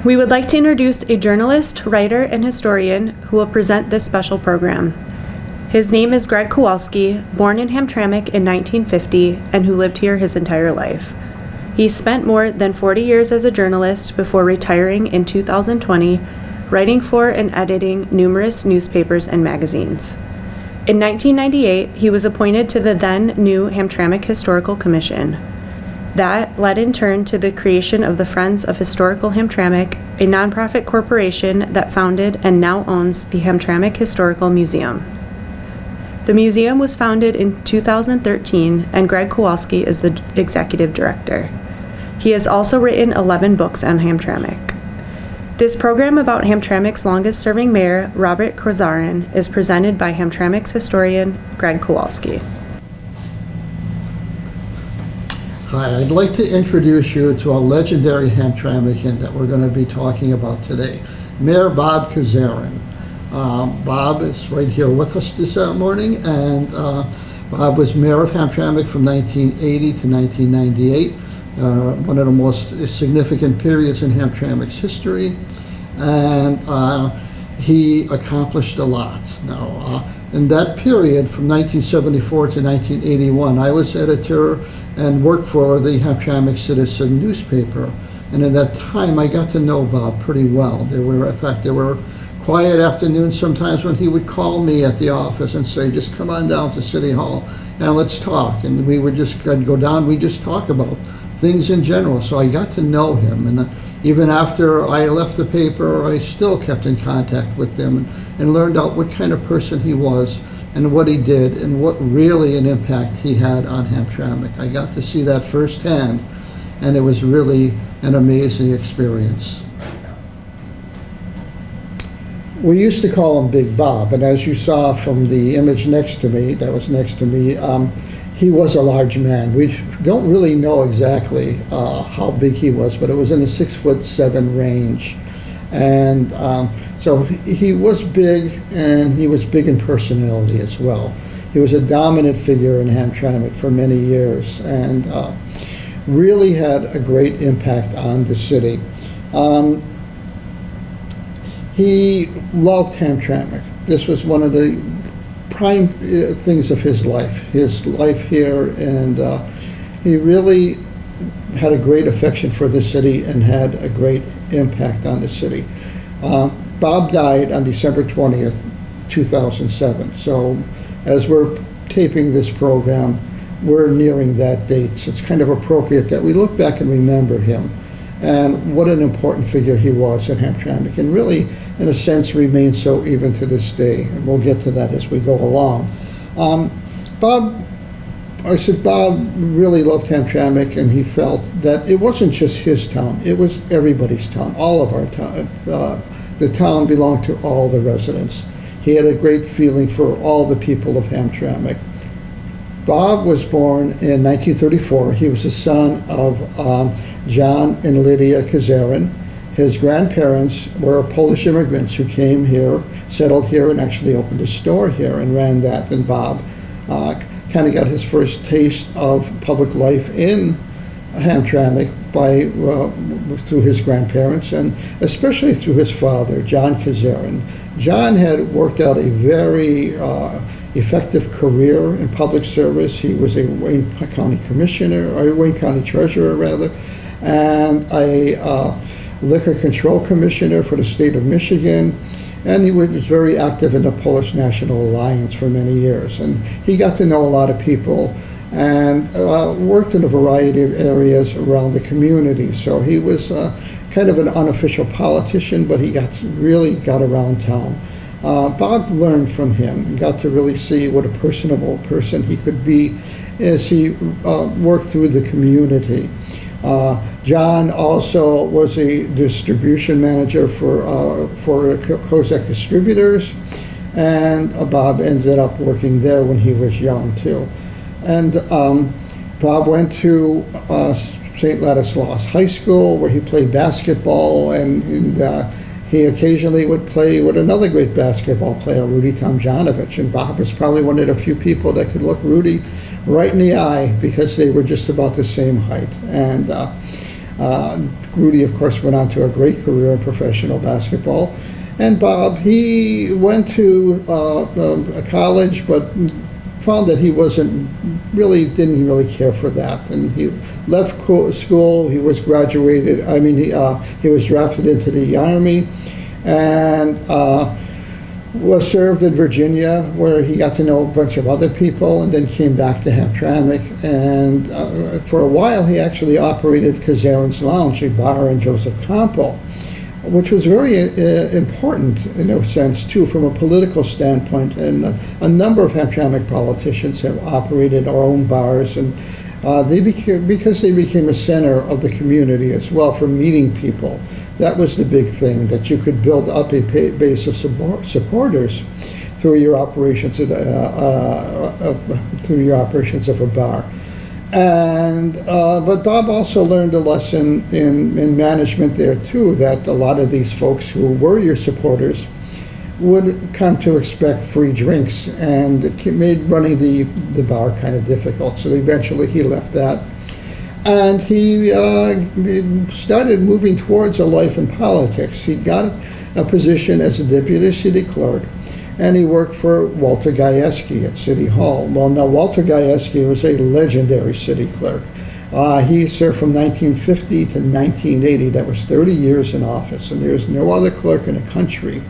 We would like to introduce a journalist, writer, and historian who will present this special program. His name is Greg Kowalski, born in Hamtramck in 1950 and who lived here his entire life. He spent more than 40 years as a journalist before retiring in 2020, writing for and editing numerous newspapers and magazines. In 1998, he was appointed to the then new Hamtramck Historical Commission. That led in turn to the creation of the Friends of Historical Hamtramck, a nonprofit corporation that founded and now owns the Hamtramck Historical Museum. The museum was founded in 2013, and Greg Kowalski is the executive director. He has also written 11 books on Hamtramck. This program about Hamtramck's longest-serving mayor, Robert Kozaren, is presented by Hamtramck's historian, Greg Kowalski. Hi, I'd like to introduce you to a legendary Hamtramckian that we're going to be talking about today, Mayor Bob Kozaren. Bob is right here with us this morning, and Bob was mayor of Hamtramck from 1980 to 1998, one of the most significant periods in Hamtramck's history, and he accomplished a lot. Now, in that period, from 1974 to 1981, I was editor and worked for the Hamtramck Citizen newspaper, and in that time, I got to know Bob pretty well. There were quiet afternoons sometimes when he would call me at the office and say, just come on down to City Hall and let's talk. And we would just go down, we just talk about things in general. So I got to know him. And even after I left the paper, I still kept in contact with him and learned out what kind of person he was and what he did and what really an impact he had on Hamtramck. I got to see that firsthand, and it was really an amazing experience. We used to call him Big Bob, and as you saw from the image next to me, he was a large man. We don't really know exactly how big he was, but it was in the 6'7" range. And so he was big, and he was big in personality as well. He was a dominant figure in Hamtramck for many years, and really had a great impact on the city. He loved Hamtramck. This was one of the prime things of his life here, and he really had a great affection for the city and had a great impact on the city. Bob died on December 20th, 2007. So as we're taping this program, we're nearing that date. So it's kind of appropriate that we look back and remember him and what an important figure he was at Hamtramck, and really, in a sense, remains so even to this day. And we'll get to that as we go along. Bob really loved Hamtramck, and he felt that it wasn't just his town, it was everybody's town, all of our town. The town belonged to all the residents. He had a great feeling for all the people of Hamtramck. Bob was born in 1934. He was the son of John and Lydia Kozaren. His grandparents were Polish immigrants who came here, settled here, and actually opened a store here and ran that. And Bob kind of got his first taste of public life in Hamtramck through his grandparents, and especially through his father, John Kozaren. John had worked out a very effective career in public service. He was a Wayne County Commissioner, or Wayne County Treasurer rather, and a Liquor Control Commissioner for the state of Michigan. And he was very active in the Polish National Alliance for many years. And he got to know a lot of people and worked in a variety of areas around the community. So he was kind of an unofficial politician, but he really got around town. Bob learned from him and got to really see what a personable person he could be as he worked through the community. John also was a distribution manager for Kozak Distributors, and Bob ended up working there when he was young too. And Bob went to St. Ladislaus High School, where he played basketball, and he occasionally would play with another great basketball player, Rudy Tomjanovich. And Bob was probably one of the few people that could look Rudy right in the eye, because they were just about the same height. And Rudy, of course, went on to a great career in professional basketball. And Bob, he went to college, but found that he didn't really care for that. And he left school, he was graduated, he was drafted into the Army, and was served in Virginia, where he got to know a bunch of other people, and then came back to Hamtramck. And for a while, he actually operated Kozaren's Lounge, a bar in Joseph Campo, which was very important in a sense, too, from a political standpoint. And a number of Hamtramck politicians have operated our own bars, and because they became a center of the community as well for meeting people. That was the big thing, that you could build up a base of supporters through your operations of a bar. And but Bob also learned a lesson in management there too, that a lot of these folks who were your supporters would come to expect free drinks, and it made running the bar kind of difficult. So eventually he left that, and he started moving towards a life in politics. He got a position as a deputy city clerk, and he worked for Walter Gajewski at City Hall. Well, now, Walter Gajewski was a legendary city clerk. He served from 1950 to 1980. That was 30 years in office, and there's no other clerk in the country,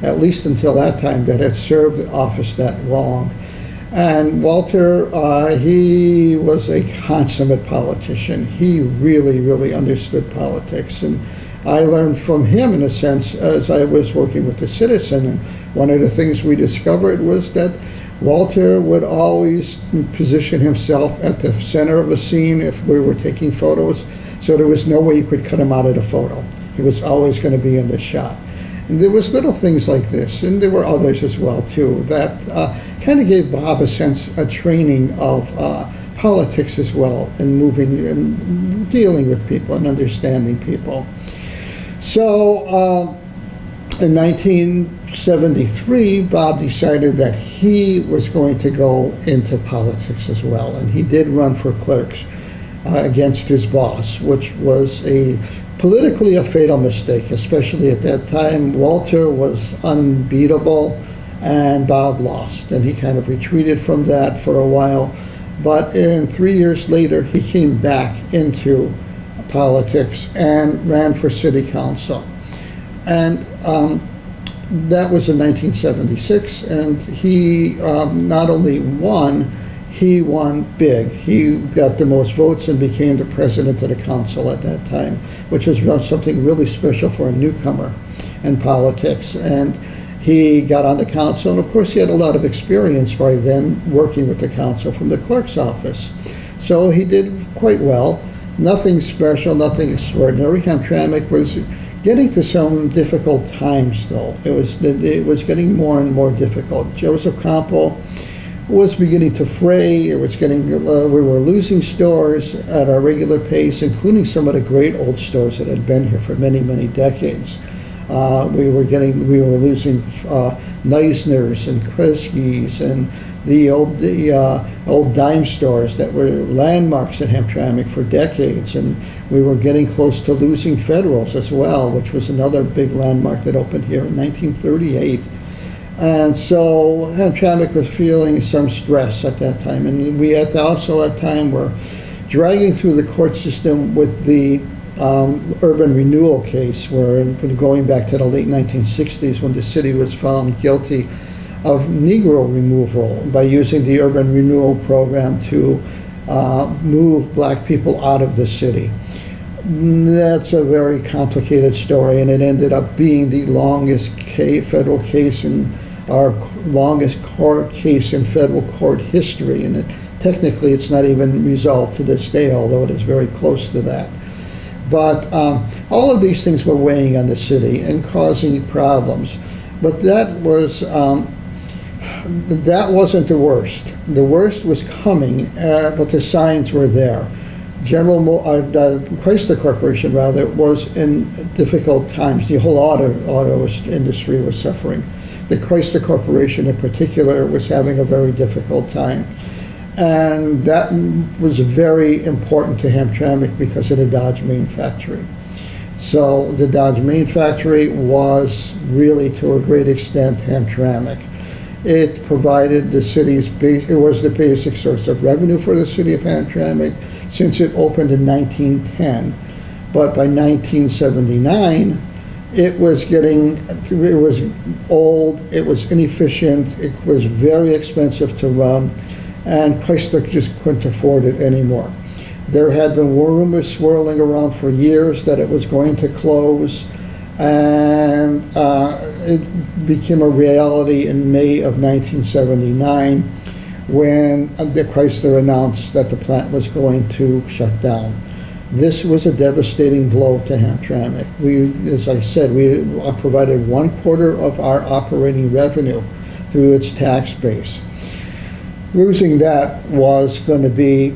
at least until that time, that had served in office that long. And Walter, he was a consummate politician. He really, really understood politics. And I learned from him, in a sense, as I was working with the Citizen. And one of the things we discovered was that Walter would always position himself at the center of a scene if we were taking photos, so there was no way you could cut him out of the photo. He was always going to be in the shot. And there was little things like this, and there were others as well, too, that kind of gave Bob a training of politics as well, and moving and dealing with people and understanding people. So in 1973, Bob decided that he was going to go into politics as well, and he did run for clerks against his boss, which was politically a fatal mistake, especially at that time. Walter was unbeatable, and Bob lost, and he kind of retreated from that for a while. But 3 years later, he came back into politics and ran for city council. And that was in 1976, and he not only won, he won big. He got the most votes and became the president of the council at that time, which was something really special for a newcomer in politics. And he got on the council, and of course he had a lot of experience by then working with the council from the clerk's office. So he did quite well. Nothing special, nothing extraordinary. Hamtramck was getting to some difficult times, though. It was getting more and more difficult. Joseph Campo was beginning to fray. It was getting, we were losing stores at a regular pace, including some of the great old stores that had been here for many, many decades. We were losing Neisner's and Kresge's and the old dime stores that were landmarks at Hamtramck for decades, and we were getting close to losing Federal's as well, which was another big landmark that opened here in 1938. And so Hamtramck was feeling some stress at that time, and we also at that time were dragging through the court system with the urban renewal case, where going back to the late 1960s when the city was found guilty of Negro removal by using the urban renewal program to move black people out of the city. That's a very complicated story, and it ended up being the longest federal case in our longest court case in federal court history, and technically it's not even resolved to this day, although it is very close to that. But all of these things were weighing on the city and causing problems. But that wasn't the worst. The worst was coming, but the signs were there. Chrysler Corporation, rather, was in difficult times. The whole auto industry was suffering. The Chrysler Corporation in particular was having a very difficult time. And that was very important to Hamtramck because of the Dodge main factory. So the Dodge main factory was really, to a great extent, Hamtramck. It provided the city's it was the basic source of revenue for the city of Hamtramck since it opened in 1910. But by 1979, it was old, it was inefficient, it was very expensive to run, and Chrysler just couldn't afford it anymore. There had been rumors swirling around for years that it was going to close, and it became a reality in May of 1979 when the Chrysler announced that the plant was going to shut down. This was a devastating blow to Hamtramck. As I said, we provided 1/4 of our operating revenue through its tax base. Losing that was going to be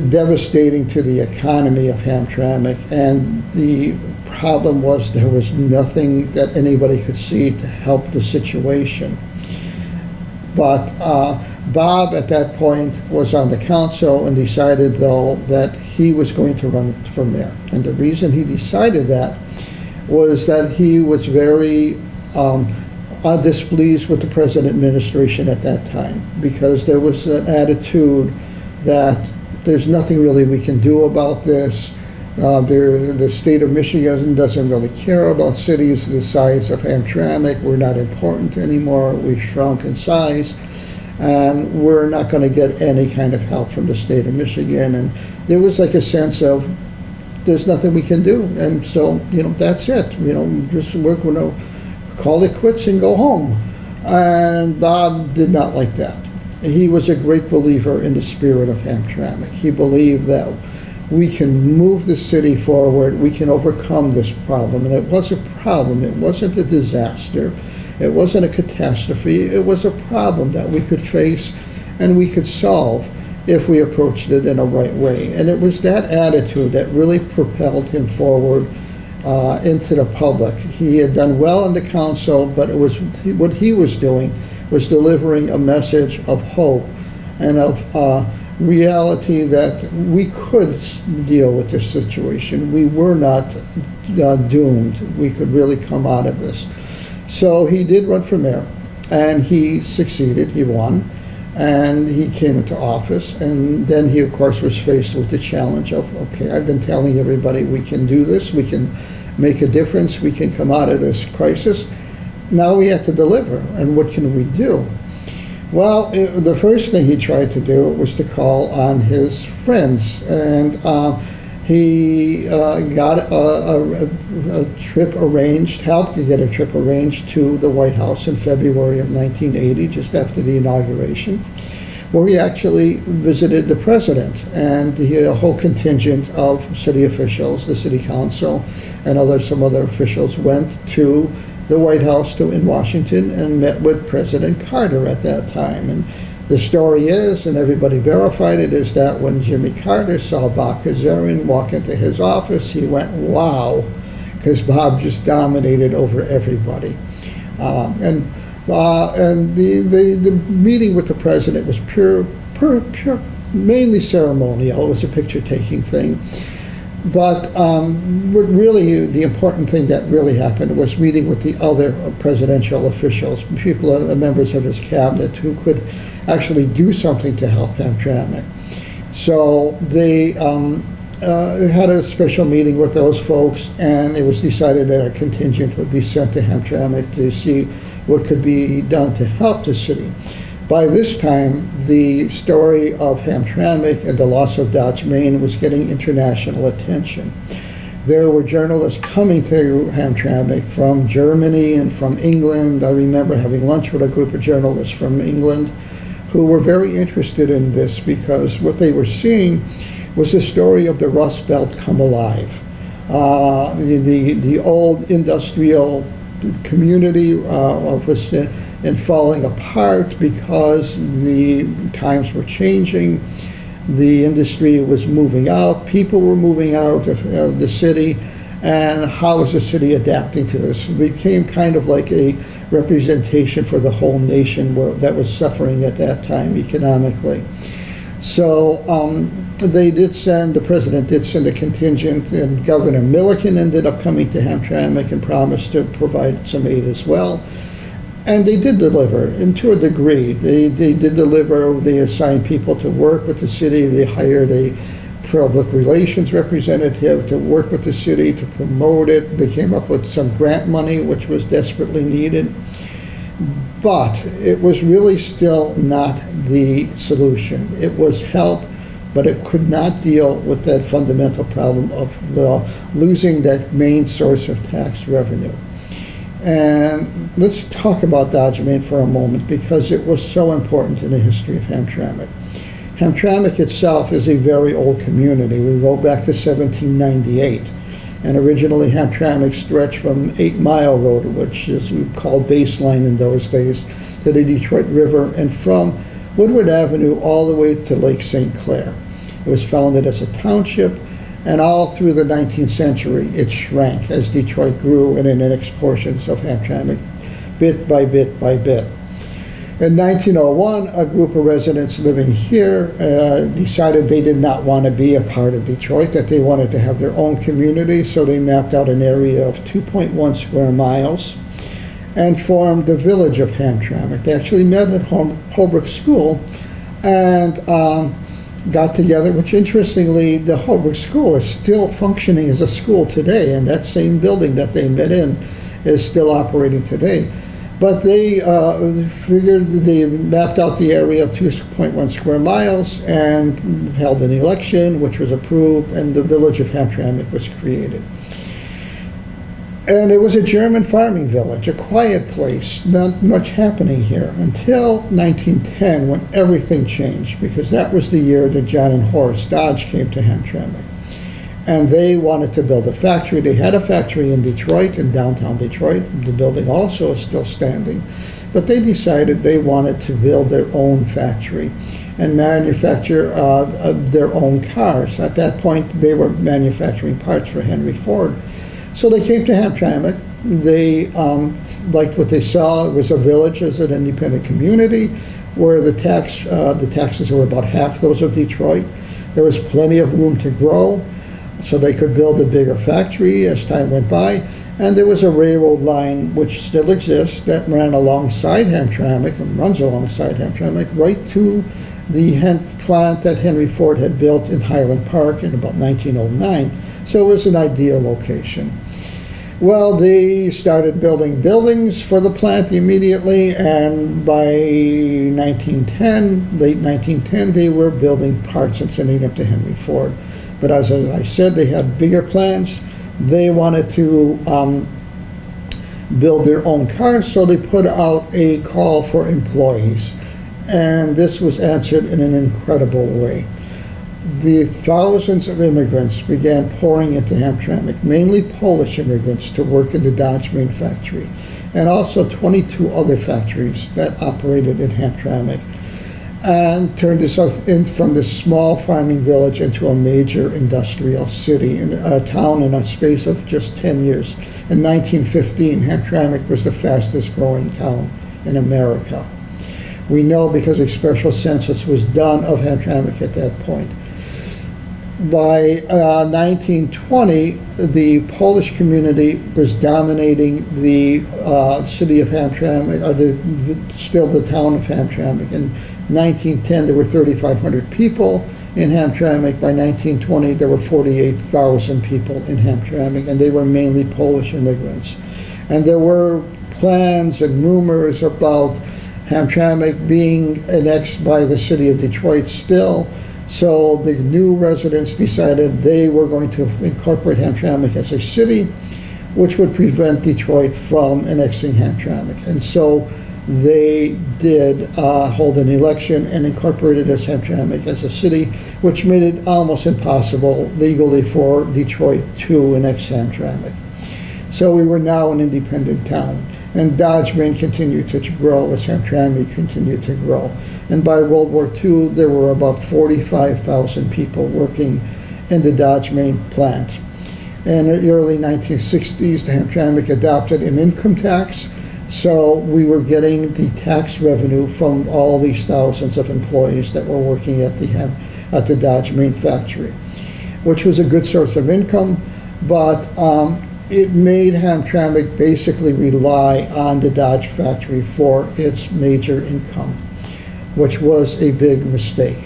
devastating to the economy of Hamtramck, and the problem was there was nothing that anybody could see to help the situation. But Bob at that point was on the council and decided, though, that he was going to run for mayor. And the reason he decided that was that he was very displeased with the present administration at that time, because there was an attitude that there's nothing really we can do about this. The state of Michigan doesn't really care about cities the size of Hamtramck. We're not important anymore. We've shrunk in size, and we're not going to get any kind of help from the state of Michigan. And there was like a sense of there's nothing we can do, and so that's it. Just we're going to call it quits and go home. And Bob did not like that. He was a great believer in the spirit of Hamtramck. He believed that we can move the city forward, we can overcome this problem. And it was a problem, it wasn't a disaster, it wasn't a catastrophe, it was a problem that we could face and we could solve if we approached it in a right way. And it was that attitude that really propelled him forward into the public. He had done well in the council, but it was what he was doing was delivering a message of hope and of reality that we could deal with this situation. We were not doomed. We could really come out of this. So he did run for mayor, and he succeeded. He won, and he came into office. And then he, of course, was faced with the challenge of, okay, I've been telling everybody we can do this, we can make a difference, we can come out of this crisis. Now we have to deliver, and what can we do? Well, the first thing he tried to do was to call on his friends, and he got a trip arranged, helped to get a trip arranged to the White House in February of 1980, just after the inauguration, where he actually visited the president, and he had a whole contingent of city officials, the city council, and some other officials went to the White House in Washington and met with President Carter at that time. And the story is, and everybody verified it, is that when Jimmy Carter saw Bob Kozaren walk into his office, he went, wow, because Bob just dominated over everybody. And the meeting with the president was pure, mainly ceremonial. It was a picture-taking thing. But what really, the important thing that really happened was meeting with the other presidential officials, people, members of his cabinet who could actually do something to help Hamtramck. So they had a special meeting with those folks, and it was decided that a contingent would be sent to Hamtramck to see what could be done to help the city. By this time, the story of Hamtramck and the loss of Dodge Main was getting international attention. There were journalists coming to Hamtramck from Germany and from England. I remember having lunch with a group of journalists from England who were very interested in this because what they were seeing was the story of the Rust Belt come alive. The old industrial community was and falling apart because the times were changing, the industry was moving out, people were moving out of the city, and how was the city adapting to this? It became kind of like a representation for the whole nation that was suffering at that time economically. So the president did send a contingent, and Governor Milliken ended up coming to Hamtramck and promised to provide some aid as well. And they did deliver, and to a degree. They did deliver. They assigned people to work with the city. They hired a public relations representative to work with the city to promote it. They came up with some grant money, which was desperately needed. But it was really still not the solution. It was help, but it could not deal with that fundamental problem of losing that main source of tax revenue. And let's talk about Dodge Main for a moment, because it was so important in the history of Hamtramck. Hamtramck itself is a very old community. We go back to 1798. And originally Hamtramck stretched from 8 Mile Road, which is we called Baseline in those days, to the Detroit River, and from Woodward Avenue all the way to Lake St. Clair. It was founded as a township, and all through the 19th century it shrank as Detroit grew and in annexed portions of Hamtramck, bit by bit by bit. In 1901, a group of residents living here decided they did not want to be a part of Detroit, that they wanted to have their own community, so they mapped out an area of 2.1 square miles and formed the village of Hamtramck. They actually met at Holbrook School and got together, which interestingly, the Holbrook School is still functioning as a school today, and that same building that they met in is still operating today. But they they mapped out the area of 2.1 square miles and held an election, which was approved, and the village of Hamtramck was created. And it was a German farming village, a quiet place, not much happening here, until 1910, when everything changed, because that was the year that John and Horace Dodge came to Hamtramck. And they wanted to build a factory. They had a factory in Detroit, in downtown Detroit. The building also is still standing. But they decided they wanted to build their own factory and manufacture their own cars. At that point, they were manufacturing parts for Henry Ford. So they came to Hamtramck. They liked what they saw. It was a village as an independent community where the taxes were about half those of Detroit. There was plenty of room to grow, so they could build a bigger factory as time went by. And there was a railroad line, which still exists, that ran alongside Hamtramck and runs alongside Hamtramck right to the hemp plant that Henry Ford had built in Highland Park in about 1909. So it was an ideal location. Well, they started building buildings for the plant immediately, and by 1910, late 1910, they were building parts and sending them to Henry Ford. But as I said, they had bigger plans. They wanted to build their own cars, so they put out a call for employees. And this was answered in an incredible way. The thousands of immigrants began pouring into Hamtramck, mainly Polish immigrants, to work in the Dodge Main factory, and also 22 other factories that operated in Hamtramck, and turned this from this small farming village into a major industrial city, in a town in a space of just 10 years. In 1915, Hamtramck was the fastest growing town in America. We know because a special census was done of Hamtramck at that point. By 1920, the Polish community was dominating the city of Hamtramck, or still the town of Hamtramck. In 1910, there were 3,500 people in Hamtramck. By 1920, there were 48,000 people in Hamtramck, and they were mainly Polish immigrants. And there were plans and rumors about Hamtramck being annexed by the city of Detroit still. So the new residents decided they were going to incorporate Hamtramck as a city, which would prevent Detroit from annexing Hamtramck. And so they did hold an election and incorporated as Hamtramck as a city, which made it almost impossible legally for Detroit to annex Hamtramck. So we were now an independent town. And Dodge Main continued to grow as Hamtramck continued to grow. And by World War II, there were about 45,000 people working in the Dodge Main plant. And in the early 1960s, Hamtramck adopted an income tax, So we were getting the tax revenue from all these thousands of employees that were working at the Dodge main factory, which was a good source of income, but it made Hamtramck basically rely on the Dodge factory for its major income, which was a big mistake.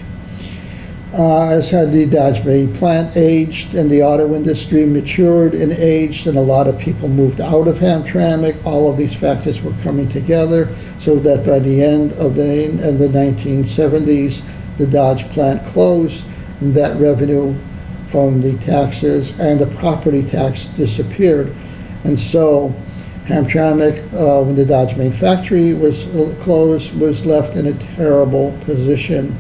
As had the Dodge main plant aged and the auto industry matured and aged, and a lot of people moved out of Hamtramck, all of these factors were coming together so that by the end of the 1970s, the Dodge plant closed, and that revenue from the taxes and the property tax disappeared. And so Hamtramck, when the Dodge main factory was closed, was left in a terrible position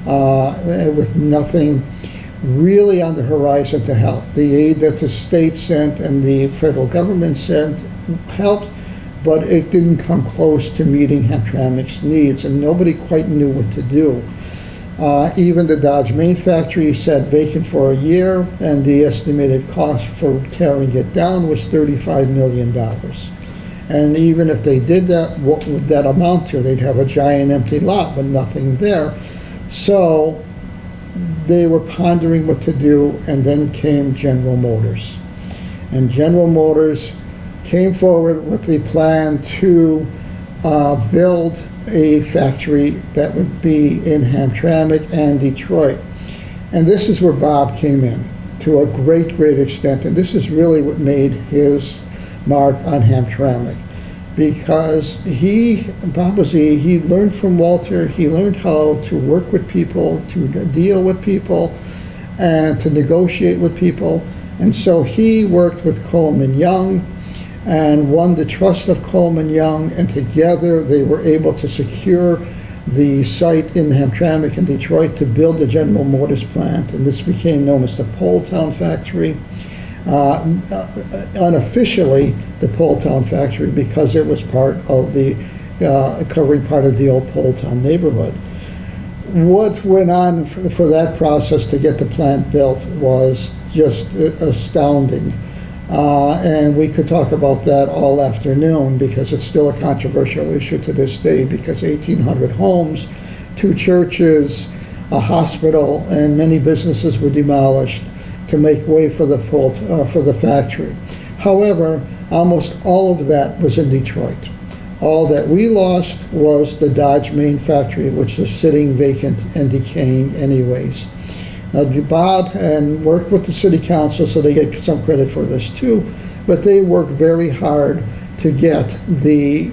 with nothing really on the horizon to help. The aid that the state sent and the federal government sent helped, but it didn't come close to meeting Hamtramck's needs, and nobody quite knew what to do. Even the Dodge main factory sat vacant for a year, and the estimated cost for tearing it down was $35 million. And even if they did that, what would that amount to? They'd have a giant empty lot with nothing there. So they were pondering what to do, and then came General Motors. And General Motors came forward with the plan to build a factory that would be in Hamtramck and Detroit. And this is where Bob came in to a great, great extent. And this is really what made his mark on Hamtramck, because he learned from Walter. He learned how to work with people, to deal with people, and to negotiate with people. And so he worked with Coleman Young and won the trust of Coleman Young, and together they were able to secure the site in Hamtramck and Detroit to build the General Motors plant, and this became known as the Poletown factory. Unofficially, the Poletown factory, because it was part of the covering part of the old Poletown neighborhood. What went on for that process to get the plant built was just astounding. And we could talk about that all afternoon, because it's still a controversial issue to this day, because 1,800 homes, 2 churches, a hospital, and many businesses were demolished to make way for the factory. However, almost all of that was in Detroit. All that we lost was the Dodge main factory, which is sitting vacant and decaying anyways. Now, Bob and worked with the city council, so they get some credit for this too, but they worked very hard to get the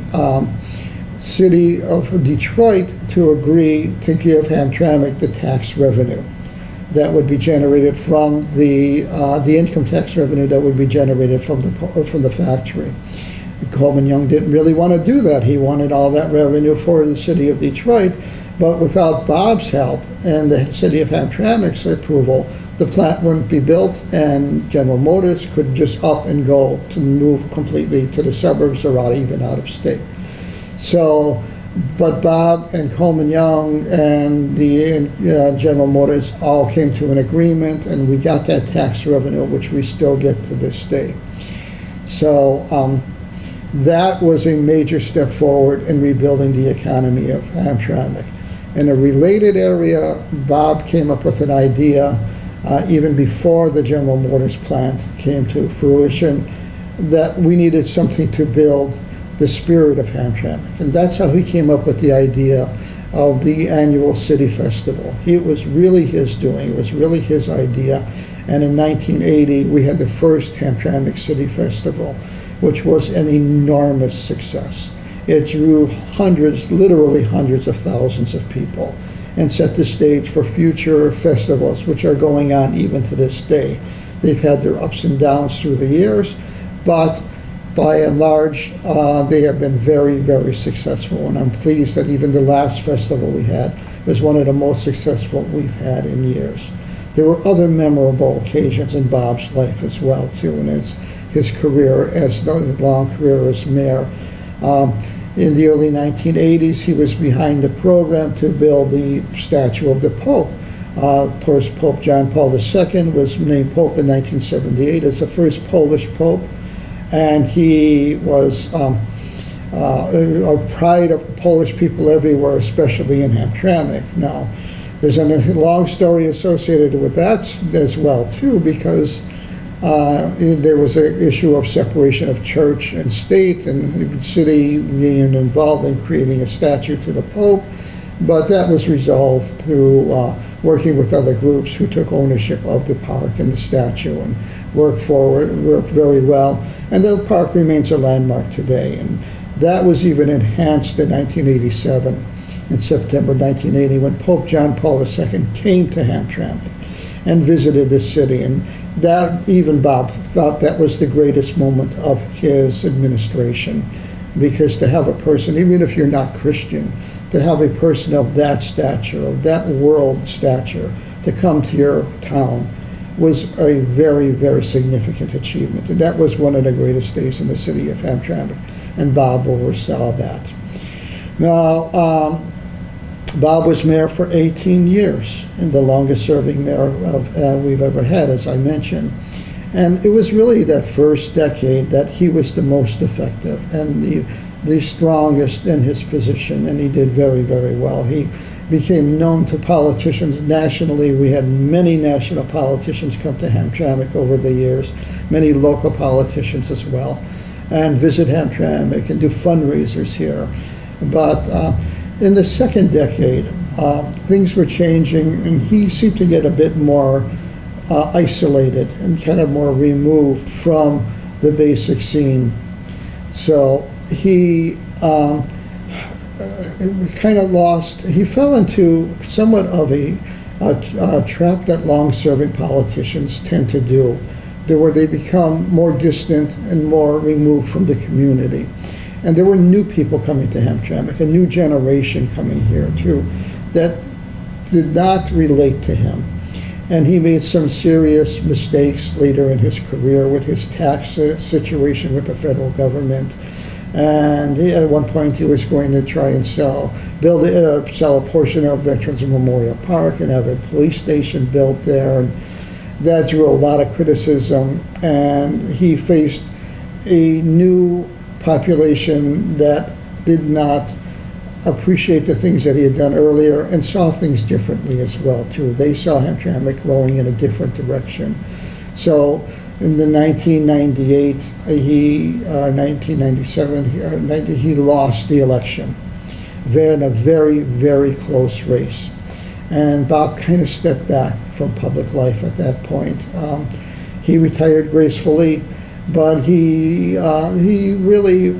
city of Detroit to agree to give Hamtramck the tax revenue that would be generated from the income tax revenue that would be generated from the factory. Coleman Young didn't really want to do that. He wanted all that revenue for the city of Detroit, but without Bob's help and the city of Hamtramck's approval, the plant wouldn't be built, and General Motors could just up and go to move completely to the suburbs or even out of state. So, but Bob and Coleman Young and the General Motors all came to an agreement, and we got that tax revenue, which we still get to this day. So that was a major step forward in rebuilding the economy of Hamtramck. In a related area, Bob came up with an idea even before the General Motors plant came to fruition, that we needed something to build the spirit of Hamtramck. And that's how he came up with the idea of the annual city festival. It was really his doing. It was really his idea. And in 1980, we had the first Hamtramck City Festival, which was an enormous success. It drew hundreds, literally hundreds of thousands of people, and set the stage for future festivals, which are going on even to this day. They've had their ups and downs through the years, but by and large, they have been very, very successful. And I'm pleased that even the last festival we had was one of the most successful we've had in years. There were other memorable occasions in Bob's life as well, too, and his career, as long career as mayor. In the early 1980s, he was behind the program to build the statue of the Pope. Of course, Pope John Paul II was named Pope in 1978 as the first Polish Pope, and he was a pride of Polish people everywhere, especially in Hamtramck. Now, there's a long story associated with that as well, too, because there was an issue of separation of church and state, and the city being involved in creating a statue to the Pope. But that was resolved through working with other groups who took ownership of the park and the statue and worked very well. And the park remains a landmark today. And that was even enhanced in 1987, in September 1980, when Pope John Paul II came to Hamtramck and visited the city. And that, even Bob thought that was the greatest moment of his administration, because to have a person, even if you're not Christian, to have a person of that stature, of that world stature, to come to your town was a very, very significant achievement. And that was one of the greatest days in the city of Hamtramck, and Bob oversaw that. Now, Bob was mayor for 18 years, and the longest-serving mayor we've ever had, as I mentioned. And it was really that first decade that he was the most effective and the strongest in his position, and he did very, very well. He became known to politicians nationally. We had many national politicians come to Hamtramck over the years, many local politicians as well, and visit Hamtramck and do fundraisers here. But in the second decade, things were changing, and he seemed to get a bit more isolated and kind of more removed from the basic scene. So he kind of lost, he fell into somewhat of a trap that long-serving politicians tend to do, where they become more distant and more removed from the community. And there were new people coming to Hamtramck, a new generation coming here too, that did not relate to him. And he made some serious mistakes later in his career with his tax situation with the federal government. And at one point he was going to try and sell a portion of Veterans Memorial Park and have a police station built there. And that drew a lot of criticism. And he faced a new population that did not appreciate the things that he had done earlier and saw things differently as well too. They saw Hamtramck going in a different direction. So in the 1998, 1997, he lost the election in a very, very close race. And Bob kind of stepped back from public life at that point. He retired gracefully, but he really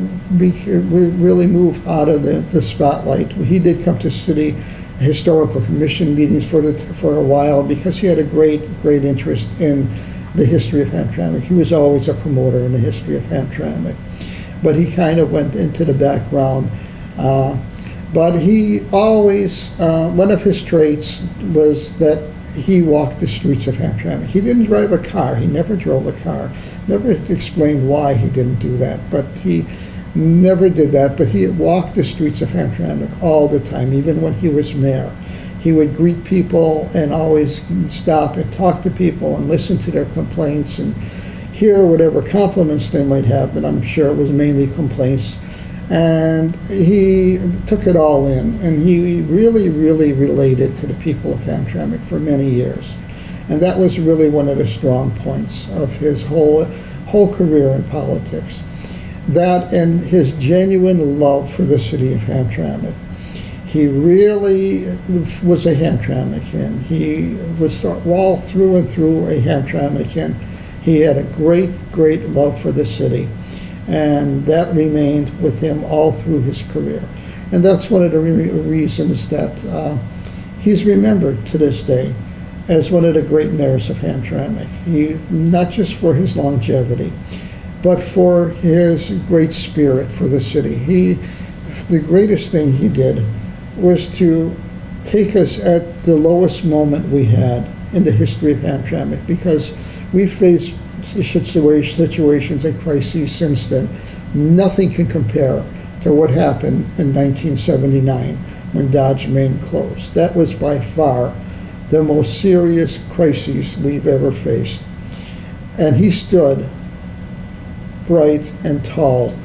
moved out of the spotlight. He did come to city historical commission meetings for a while because he had a great interest in the history of Hamtramck. He was always a promoter in the history of Hamtramck, but he kind of went into the background. But he always, one of his traits was that he walked the streets of Hamtramck. He didn't drive a car. He never drove a car. Never explained why he didn't do that, but he never did that. But he walked the streets of Hamtramck all the time, even when he was mayor. He would greet people and always stop and talk to people and listen to their complaints and hear whatever compliments they might have, but I'm sure it was mainly complaints. And he took it all in, and he really, really related to the people of Hamtramck for many years. And that was really one of the strong points of his whole career in politics. That and his genuine love for the city of Hamtramck. He really was a Hamtramckian. He was all through and through a Hamtramckian. He had a great love for the city. And that remained with him all through his career. And that's one of the reasons that he's remembered to this day as one of the great mayors of Hamtramck. He, not just for his longevity, but for his great spirit for the city. The greatest thing he did was to take us at the lowest moment we had in the history of Hamtramck, because we faced situations and crises since then. Nothing can compare to what happened in 1979 when Dodge Main closed. That was by far the most serious crisis we've ever faced. And he stood bright and tall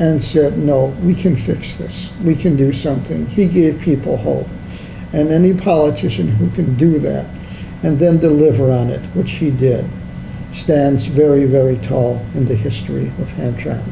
and said, no, we can fix this. We can do something. He gave people hope. And any politician who can do that and then deliver on it, which he did, stands very, very tall in the history of Hamtramck.